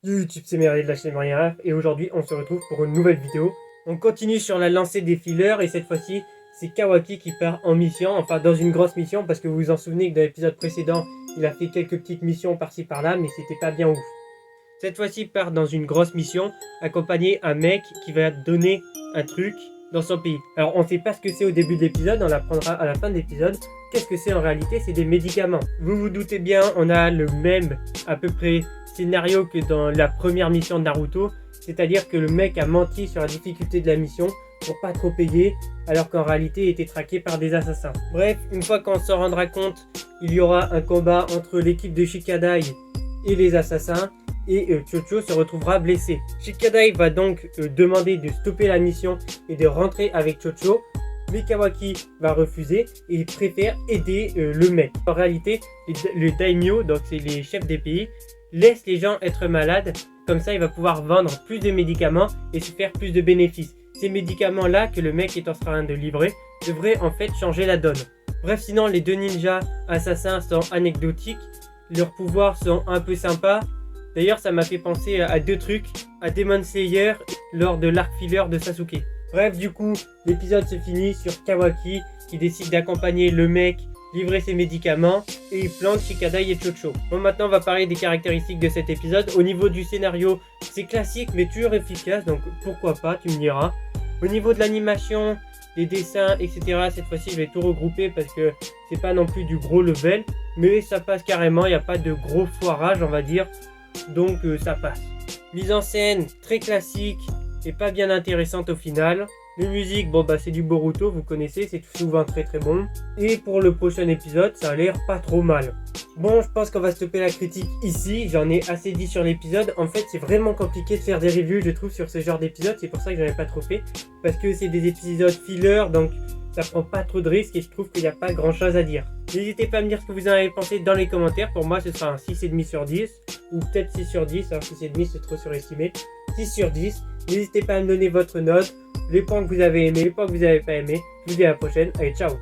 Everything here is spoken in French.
YouTube, c'est Merveille de la chaîne Maria et aujourd'hui on se retrouve pour une nouvelle vidéo. On continue sur la lancée des fillers et cette fois-ci c'est Kawaki qui part en mission, enfin dans une grosse mission parce que vous vous en souvenez que dans l'épisode précédent il a fait quelques petites missions par-ci par-là mais c'était pas bien ouf. Cette fois-ci il part dans une grosse mission accompagné un mec qui va donner un truc dans son pays. Alors on sait pas ce que c'est au début de l'épisode, on l'apprendra à la fin de l'épisode. Qu'est-ce que c'est en réalité? C'est des médicaments. Vous vous doutez bien, on a le même à peu près scénario que dans la première mission de Naruto, c'est-à-dire que le mec a menti sur la difficulté de la mission pour pas trop payer, alors qu'en réalité il était traqué par des assassins. Bref, une fois qu'on s'en rendra compte, il y aura un combat entre l'équipe de Shikadai et les assassins, et Chocho se retrouvera blessé. Shikadai va donc demander de stopper la mission et de rentrer avec Chocho, mais Kawaki va refuser et il préfère aider le mec. En réalité, le daimyo, donc c'est les chefs des pays, laisse les gens être malades, comme ça il va pouvoir vendre plus de médicaments et se faire plus de bénéfices. Ces médicaments là que le mec est en train de livrer devraient en fait changer la donne. Bref, sinon les deux ninjas assassins sont anecdotiques, leurs pouvoirs sont un peu sympas. D'ailleurs ça m'a fait penser à deux trucs, à Demon Slayer lors de l'arc filler de Sasuke. Bref, du coup l'épisode se finit sur Kawaki qui décide d'accompagner le mec, livrer ses médicaments et il plante Shikadai et Chocho. Bon, maintenant on va parler des caractéristiques de cet épisode. Au niveau du scénario, c'est classique mais toujours efficace, donc pourquoi pas, tu me diras. Au niveau de l'animation, des dessins, etc., cette fois-ci je vais tout regrouper parce que c'est pas non plus du gros level, mais ça passe carrément, il n'y a pas de gros foirage on va dire, donc ça passe. Mise en scène très classique et pas bien intéressante au final. Les musiques, bon bah c'est du Boruto, vous connaissez, c'est souvent très très bon. Et pour le prochain épisode, ça a l'air pas trop mal. Bon, je pense qu'on va stopper la critique ici, j'en ai assez dit sur l'épisode. En fait, c'est vraiment compliqué de faire des reviews, je trouve, sur ce genre d'épisode, c'est pour ça que j'en ai pas trop fait. Parce que c'est des épisodes filler, donc ça prend pas trop de risques et je trouve qu'il n'y a pas grand chose à dire. N'hésitez pas à me dire ce que vous en avez pensé dans les commentaires, pour moi ce sera un 6,5 sur 10, ou peut-être 6 sur 10, alors 6,5 c'est trop surestimé. 6 sur 10, n'hésitez pas à me donner votre note, les points que vous avez aimés, les points que vous n'avez pas aimés. Je vous dis à la prochaine, allez ciao!